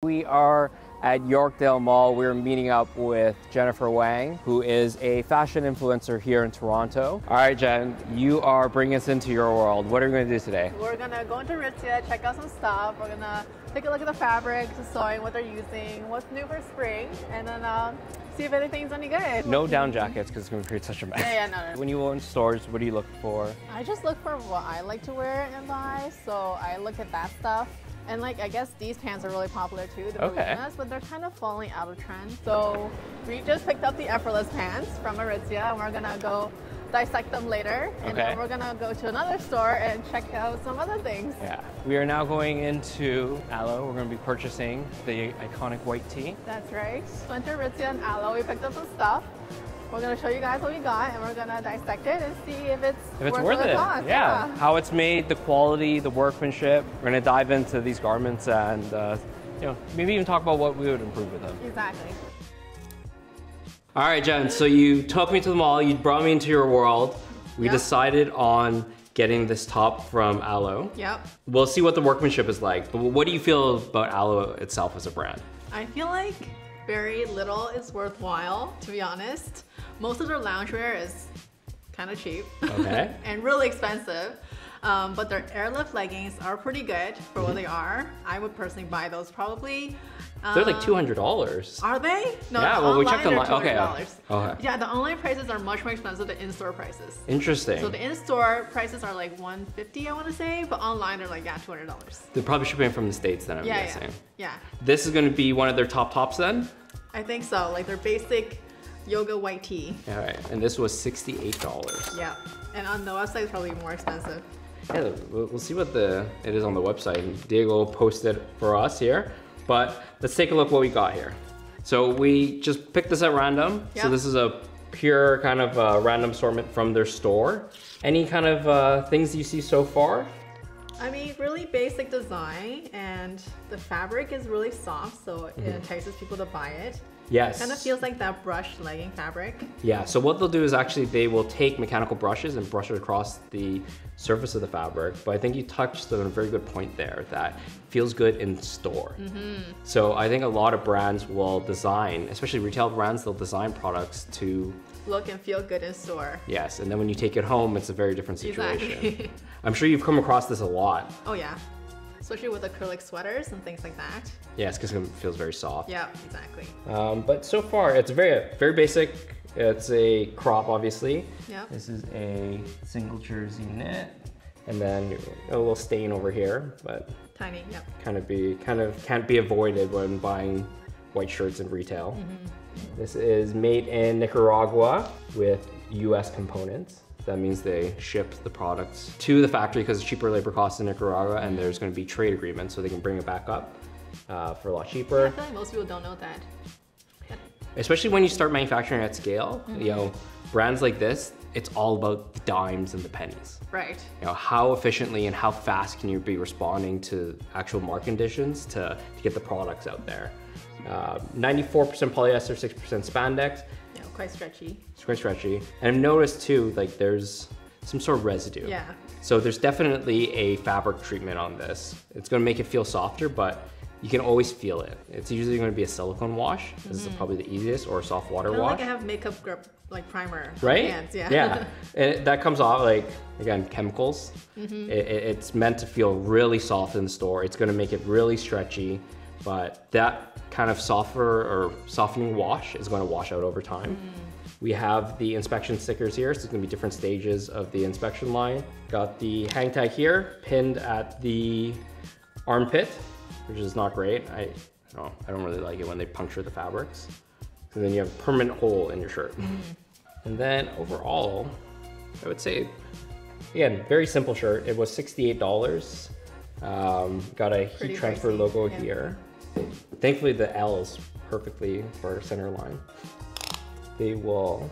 We are at Yorkdale Mall. We're meeting up with Jennifer Wang, who is a fashion influencer here in Toronto. All right, Jen, you are bringing us into your world. What are we going to do today? We're going to go into Aritzia, check out some stuff. We're going to take a look at the fabrics, the sewing, what they're using, what's new for spring, and then see if anything's any good. No down jackets because it's going to create such a mess. No. When you go in stores, what do you look for? I just look for what I like to wear and buy, so I look at that stuff. And like, I guess these pants are really popular too, the balloons, but they're kind of falling out of trend. So we just picked up the effortless pants from Aritzia, and we're gonna go dissect them later. And then we're gonna go to another store and check out some other things. Yeah. We are now going into Alo. We're gonna be purchasing the iconic white tee. That's right. Went to Aritzia and Alo, we picked up some stuff. We're going to show you guys what we got, and we're going to dissect it and see if it's worth it. Yeah. How it's made, the quality, the workmanship. We're going to dive into these garments and you know, maybe even talk about what we would improve with them. Exactly. All right, Jen, so you took me to the mall, you brought me into your world. We decided on getting this top from Alo. Yep. We'll see what the workmanship is like, but what do you feel about Alo itself as a brand? I feel like very little is worthwhile, to be honest. Most of their loungewear is kind of cheap and really expensive, but their airlift leggings are pretty good for what they are. I would personally buy those probably. They're like $200. Are they? No, yeah, well, we checked online. Okay. Yeah, the online prices are much more expensive than in-store prices. Interesting. So the in-store prices are like $150, I want to say, but online they're like, $200. They're probably shipping from the States then, I'm guessing. Yeah. This is going to be one of their top tops then? I think so, like their basic yoga white tee. All right, and this was $68. Yeah, and on the website it's probably more expensive. Yeah, we'll see what it is on the website. Diego posted it for us here, but let's take a look what we got here. So we just picked this at random. Yep. So this is a pure kind of random assortment from their store. Any kind of things you see so far? I mean, really basic design, and the fabric is really soft, so it entices people to buy it. Yes. It kind of feels like that brushed legging fabric. Yeah, so what they'll do is actually they will take mechanical brushes and brush it across the surface of the fabric, but I think you touched on a very good point there that feels good in store. So I think a lot of brands will design, especially retail brands, they'll design products to look and feel good in store. Yes, and then when you take it home, it's a very different situation. Exactly. I'm sure you've come across this a lot. Oh yeah, especially with acrylic sweaters and things like that. Yes, because it feels very soft. Yeah, exactly. But so far, it's very basic. It's a crop, obviously. Yeah. This is a single jersey knit, and then a little stain over here, but tiny. Yep. Kind of can't be avoided when buying white shirts in retail. This is made in Nicaragua with US components. That means they ship the products to the factory because it's cheaper labor costs in Nicaragua, and there's going to be trade agreements so they can bring it back up for a lot cheaper. I feel like most people don't know that. Especially when you start manufacturing at scale, you know, brands like this, it's all about the dimes and the pennies. Right. You know, how efficiently and how fast can you be responding to actual market conditions to get the products out there. 94% polyester, 6% spandex. Yeah, quite stretchy. It's quite stretchy. And I've noticed too, like there's some sort of residue. Yeah. So there's definitely a fabric treatment on this. It's gonna make it feel softer, but you can always feel it. It's usually gonna be a silicone wash. This is probably the easiest, or a soft water wash. Like I have makeup grip, like primer. Right? On hands, yeah. Yeah, and that comes off like, again, chemicals. It's meant to feel really soft in the store. It's gonna make it really stretchy, but that kind of softening wash is going to wash out over time. We have the inspection stickers here, so it's going to be different stages of the inspection line. Got the hang tag here, pinned at the armpit, which is not great. I don't really like it when they puncture the fabrics. So then you have a permanent hole in your shirt. And then overall, I would say, again, very simple shirt. It was $68. Got a heat transfer logo here. Thankfully the L is perfectly for center line. They will,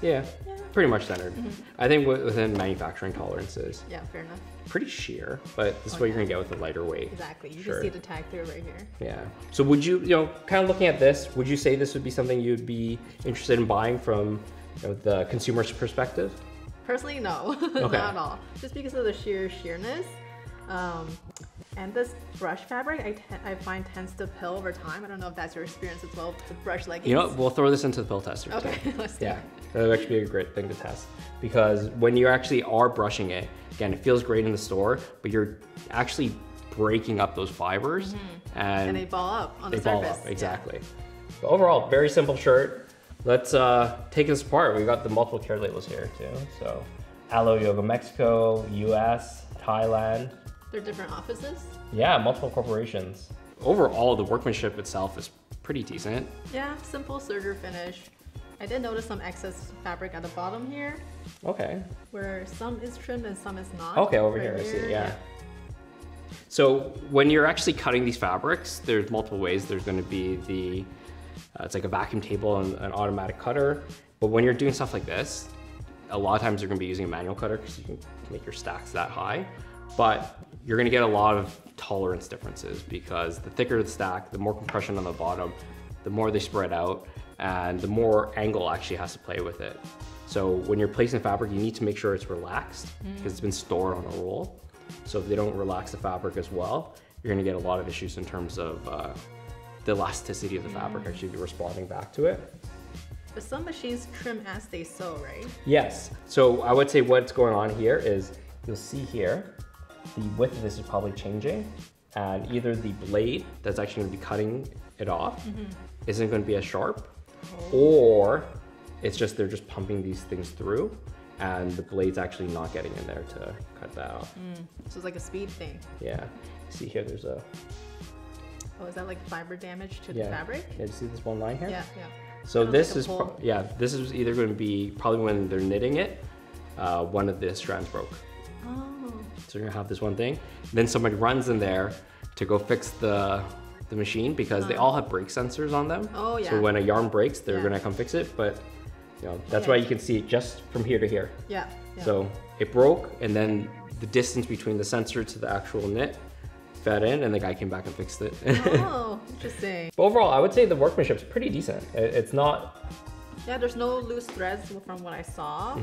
pretty much centered. I think within manufacturing tolerances. Yeah, fair enough. Pretty sheer, but this is what you're gonna get with a lighter weight. Exactly, you can see the tag through right here. Yeah, so would you, kind of looking at this, would you say this would be something you'd be interested in buying from the consumer's perspective? Personally, no, not at all. Just because of the sheerness. And this brush fabric, I find tends to pill over time. I don't know if that's your experience as well with brush leggings. You know, we'll throw this into the pill tester. Okay, let's do it. Yeah, that would actually be a great thing to test. Because when you actually are brushing it, again, it feels great in the store, but you're actually breaking up those fibers. And they ball up on the they surface. ball up, exactly. But overall, very simple shirt. Let's take this apart. We got the multiple care labels here too. So, Alo Yoga Mexico, US, Thailand. They're different offices? Yeah, multiple corporations. Overall, the workmanship itself is pretty decent. Yeah, simple serger finish. I did notice some excess fabric at the bottom here. Okay. Where some is trimmed and some is not. Okay, over here, I see, yeah. So when you're actually cutting these fabrics, there's multiple ways. There's gonna be the, it's like a vacuum table and an automatic cutter. But when you're doing stuff like this, a lot of times you're gonna be using a manual cutter because you can make your stacks that high. But you're gonna get a lot of tolerance differences because the thicker the stack, the more compression on the bottom, the more they spread out, and the more angle actually has to play with it. So when you're placing fabric, you need to make sure it's relaxed because it's been stored on a roll. So if they don't relax the fabric as well, you're gonna get a lot of issues in terms of the elasticity of the fabric actually responding back to it. But some machines trim as they sew, right? Yes. So I would say what's going on here is you'll see here, the width of this is probably changing, and either the blade that's actually going to be cutting it off isn't going to be as sharp, or it's just they're just pumping these things through, and the blade's actually not getting in there to cut that off. So it's like a speed thing. Yeah. See here, there's a. Oh, is that like fiber damage to the fabric? Yeah. You see this one line here? Yeah, yeah. So this like is this is either going to be probably when they're knitting it, one of the strands broke. Oh. So you're gonna have this one thing. Then somebody runs in there to go fix the machine because they all have brake sensors on them. Oh yeah. So when a yarn breaks, they're gonna come fix it. But you know that's why you can see it just from here to here. Yeah. So it broke, and then the distance between the sensor to the actual knit fed in, and the guy came back and fixed it. Oh, interesting. But overall, I would say the workmanship's pretty decent. It's not. Yeah, there's no loose threads from what I saw.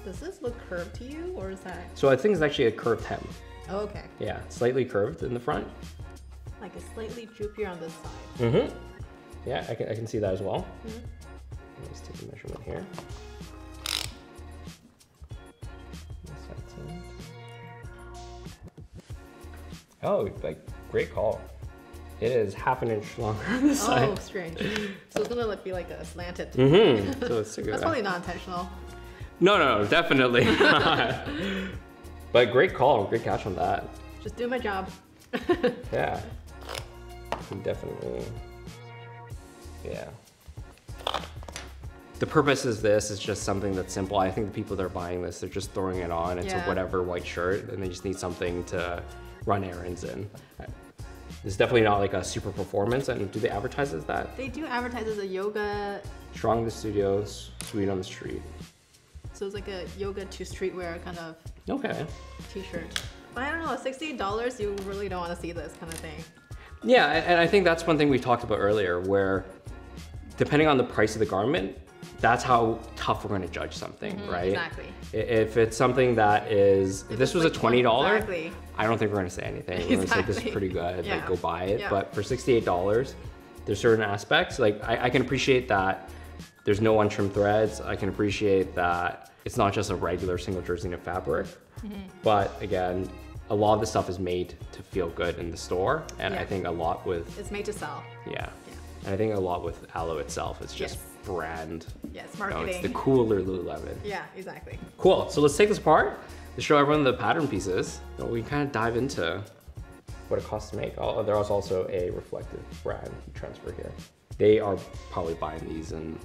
Does this look curved to you, or is that? So I think it's actually a curved hem. Oh, okay. Yeah, slightly curved in the front. Like it's slightly droopier on this side. Yeah, I can see that as well. Let's take a measurement here. Oh, like great call. It is half an inch longer on this side. Oh, strange. So it's gonna be like a slanted. So it's That's probably not intentional. No, definitely not. But great call, great catch on that. Just do my job. Yeah, definitely. Yeah. The purpose is this is just something that's simple. I think the people that are buying this, they're just throwing it on into whatever white shirt, and they just need something to run errands in. It's definitely not like a super performance. And do they advertise as that? They do advertise as a yoga. Strong in the studios, sweet on the street. So it's like a yoga to streetwear kind of t-shirt. But I don't know, $68, you really don't want to see this kind of thing. Yeah, and I think that's one thing we talked about earlier, where depending on the price of the garment, that's how tough we're going to judge something, right? Exactly. If it's something that is, if this was a $20, exactly. I don't think we're going to say anything. We're going to say this is pretty good, like go buy it. But for $68, there's certain aspects, like I can appreciate that there's no untrimmed threads. I can appreciate that it's not just a regular single jersey knit fabric. But again, a lot of the stuff is made to feel good in the store. And I think a lot with... It's made to sell. Yeah. And I think a lot with Alo itself, it's just brand. Yes, marketing. It's the cooler Lululemon. Yeah, exactly. Cool, so let's take this apart to show everyone the pattern pieces. We kind of dive into what it costs to make. Oh, there is also a reflective brand transfer here. They are probably buying these in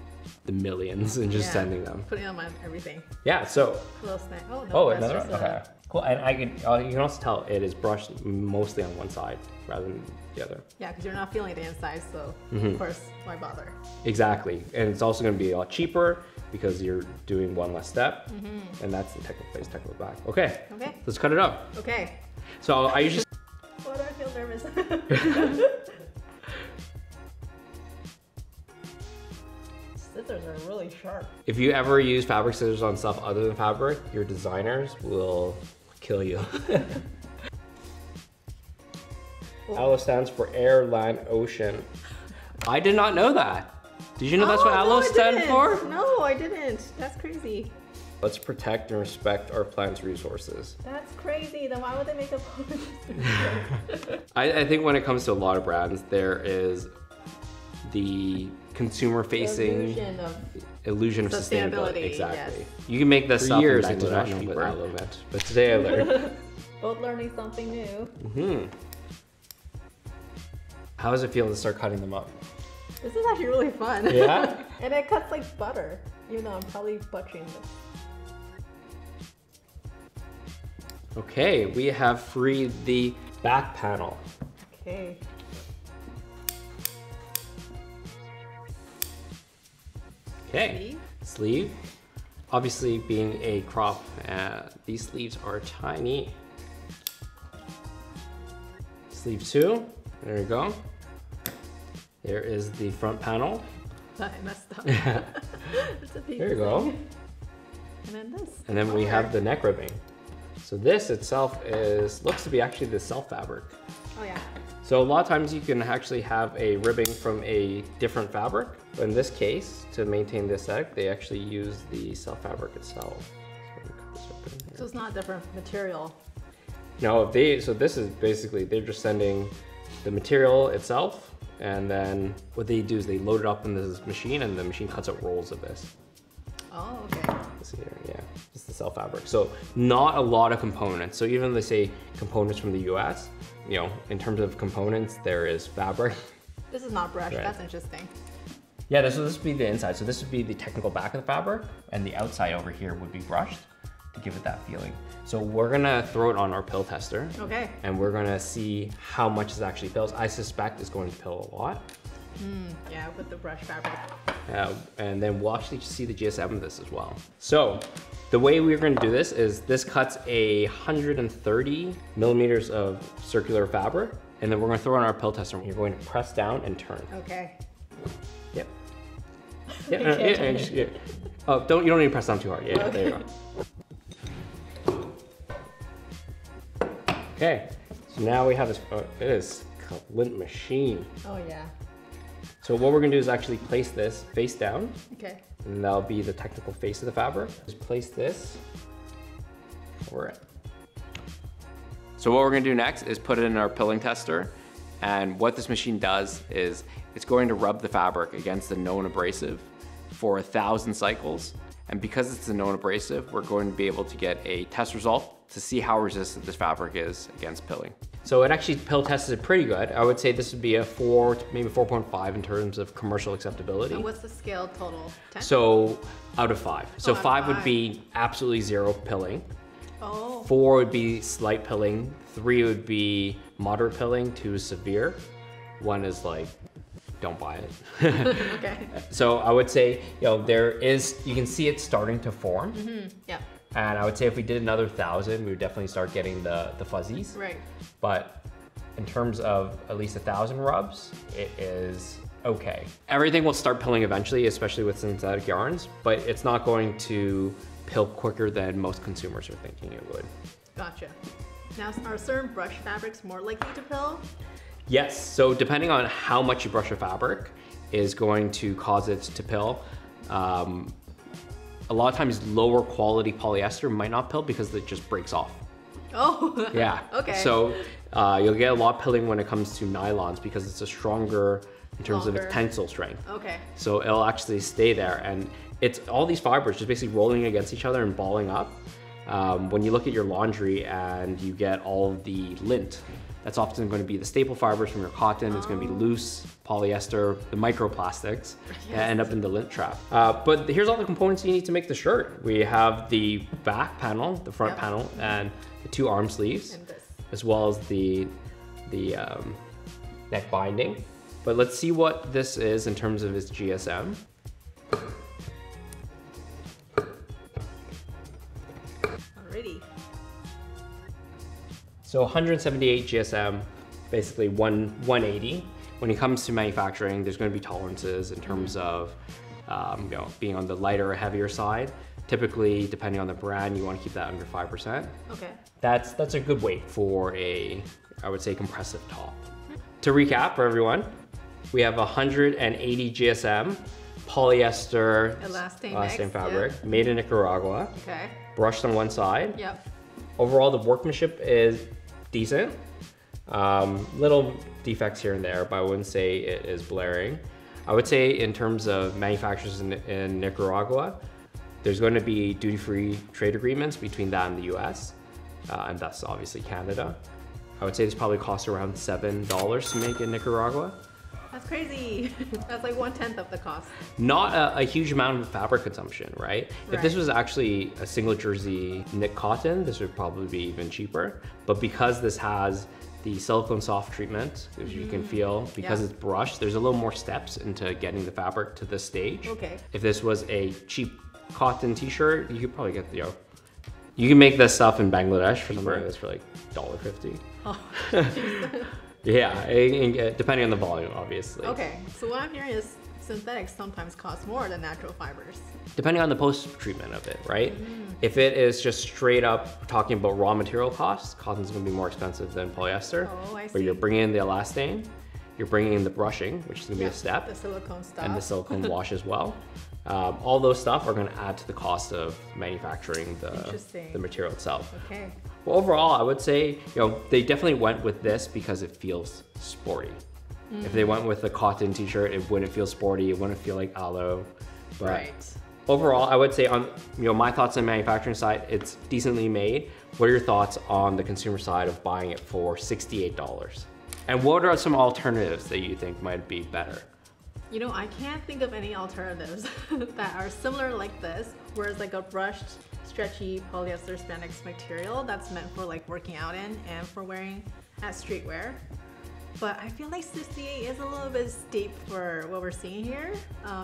the millions and just sending them. Putting on my everything. Yeah, so. Close neck. Oh, no. Oh, another one? Okay. Cool, and you can also tell it is brushed mostly on one side rather than the other. Yeah, because you're not feeling the inside, so of course, why bother? Exactly, and it's also going to be a lot cheaper because you're doing one less step, and that's the technical face, technical back. Okay, let's cut it up. Okay. So I usually... Why do I feel nervous? Scissors are really sharp. If you ever use fabric scissors on stuff other than fabric, your designers will kill you. ALO stands for Air, Land, Ocean. I did not know that. Did you know that's what ALO stands for? No, I didn't. That's crazy. Let's protect and respect our planet's resources. That's crazy. Then why would they make a post? I think when it comes to a lot of brands, there is the consumer-facing illusion of sustainability. Exactly. Yes. You can make this up years and not know what ALO meant, but today I learned. Both learning something new. Mm-hmm. How does it feel to start cutting them up? This is actually really fun. Yeah? And it cuts like butter, even though I'm probably butchering this. Okay, we have freed the back panel. Okay. Okay, sleeve. Obviously, being a crop, these sleeves are tiny. Sleeve 2, there you go. There is the front panel. I messed up. It's a there you go. And then this. And then we have the neck ribbing. So this itself looks to be actually the self fabric. Oh yeah. So a lot of times you can actually have a ribbing from a different fabric, but in this case, to maintain the aesthetic, they actually use the self fabric itself. So it's not a different material. No, so this is basically, they're just sending the material itself, and then what they do is they load it up in this machine, and the machine cuts out rolls of this. Oh, okay. This here, yeah, just the self fabric. So not a lot of components. So even though they say components from the US, you know, in terms of components, there is fabric. This is not brushed, right. That's interesting. Yeah, this would be the inside. So this would be the technical back of the fabric, and the outside over here would be brushed to give it that feeling. So we're gonna throw it on our pill tester. Okay. And we're gonna see how much it actually pills. I suspect it's going to pill a lot. Yeah, with the brush fabric. And then we'll actually see the GSM of this as well. So the way we're going to do this is this cuts 130 millimeters of circular fabric, and then we're going to throw it on our pill tester. You're going to press down and turn. Okay. Yep. Yeah. Oh, you don't need to press down too hard. Yeah, okay. There you go. Okay, so now we have this. It is a lint machine. Oh yeah. So what we're gonna do is actually place this face down. Okay. And that'll be the technical face of the fabric. Just place this over it. So what we're gonna do next is put it in our pilling tester. And what this machine does is it's going to rub the fabric against the known abrasive for 1,000 cycles. And because it's a known abrasive, we're going to be able to get a test result to see how resistant this fabric is against pilling. So it actually pill tested pretty good. I would say this would be a 4, maybe 4.5 in terms of commercial acceptability. And what's the scale total? 10? So out of 5. So 5 would be absolutely 0 pilling. Oh. 4 would be slight pilling. 3 would be moderate pilling. 2 is severe. 1 is like, don't buy it. Okay. So I would say, you know, you can see it starting to form. Yeah. And I would say if we did another 1,000, we would definitely start getting the fuzzies. Right. But in terms of at least 1,000 rubs, it is okay. Everything will start pilling eventually, especially with synthetic yarns, but it's not going to pill quicker than most consumers are thinking it would. Gotcha. Now, are certain brush fabrics more likely to pill? Yes, so depending on how much you brush a fabric is going to cause it to pill. A lot of times lower quality polyester might not pill because it just breaks off. Oh, yeah. Okay. So you'll get a lot of pilling when it comes to nylons because it's a stronger in terms of its tensile strength. Okay. So it'll actually stay there, and it's all these fibers just basically rolling against each other and balling up. When you look at your laundry and you get all of the lint, that's often going to be the staple fibers from your cotton. It's going to be loose polyester, the microplastics that end up in the lint trap. But here's all the components you need to make the shirt. We have the back panel, the front panel, and the 2 arm sleeves, as well as the neck binding. But let's see what this is in terms of its GSM. Alrighty. So 178 GSM, basically 180. When it comes to manufacturing, there's going to be tolerances in terms of you know, being on the lighter or heavier side. Typically, depending on the brand, you want to keep that under 5%. Okay. That's a good weight for a, I would say, compressive top. To recap for everyone, we have 180 GSM polyester elastane fabric, made in Nicaragua. Okay. Brushed on one side. Yep. Overall, the workmanship is decent. Little defects here and there, but I wouldn't say it is blaring. I would say in terms of manufacturers in Nicaragua, there's going to be duty-free trade agreements between that and the US, and thus obviously Canada. I would say this probably costs around $7 to make in Nicaragua. That's crazy. That's like 1/10 of the cost. Not a huge amount of fabric consumption, right? If this was actually a single jersey knit cotton, this would probably be even cheaper. But because this has the silicone soft treatment, as you can feel, because it's brushed, there's a little more steps into getting the fabric to this stage. Okay. If this was a cheap cotton t-shirt, you could probably get, you can make this stuff in Bangladesh for this for like $1.50. Oh, yeah, depending on the volume, obviously. Okay, so what I'm hearing is synthetics sometimes cost more than natural fibers. Depending on the post-treatment of it, right? If it is just straight up talking about raw material costs, cotton's gonna be more expensive than polyester. Oh, I see. But you're bringing in the elastane, you're bringing in the brushing, which is gonna be a step. The silicone stuff. And the silicone wash as well. All those stuff are gonna add to the cost of manufacturing the material itself. Okay. Well, overall, I would say, they definitely went with this because it feels sporty. If they went with a cotton t-shirt, it wouldn't feel sporty, it wouldn't feel like aloe. But overall, I would say on my thoughts on the manufacturing side, it's decently made. What are your thoughts on the consumer side of buying it for $68? And what are some alternatives that you think might be better? I can't think of any alternatives that are similar like this, where it's like a brushed, stretchy polyester spandex material that's meant for like working out in and for wearing as streetwear. But I feel like 68 is a little bit steep for what we're seeing here,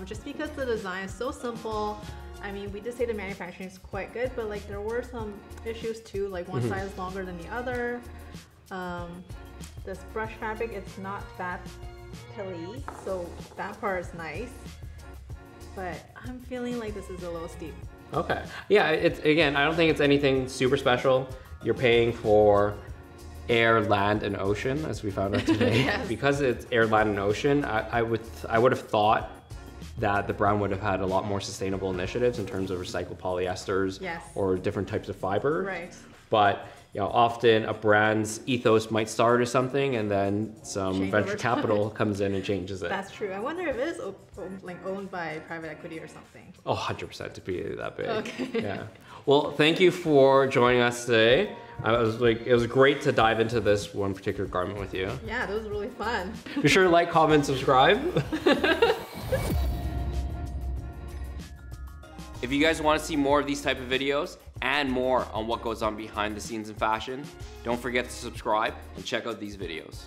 just because the design is so simple. I mean, we did say the manufacturing is quite good, but like there were some issues too, like one side is longer than the other. This brush fabric, it's not that pilly, so that part is nice. But I'm feeling like this is a little steep. Okay. Yeah, again, I don't think it's anything super special. You're paying for air, land, and ocean, as we found out today. Because it's air, land, and ocean, I would have thought that the brand would have had a lot more sustainable initiatives in terms of recycled polyesters or different types of fiber. Right. But often a brand's ethos might start as something, and then some venture capital comes in and changes it. That's true. I wonder if it is owned by private equity or something. Oh, 100% to be that big. Okay. Yeah. Well, thank you for joining us today. It was great to dive into this one particular garment with you. Yeah, that was really fun. Be sure to like, comment, subscribe. If you guys want to see more of these type of videos and more on what goes on behind the scenes in fashion, don't forget to subscribe and check out these videos.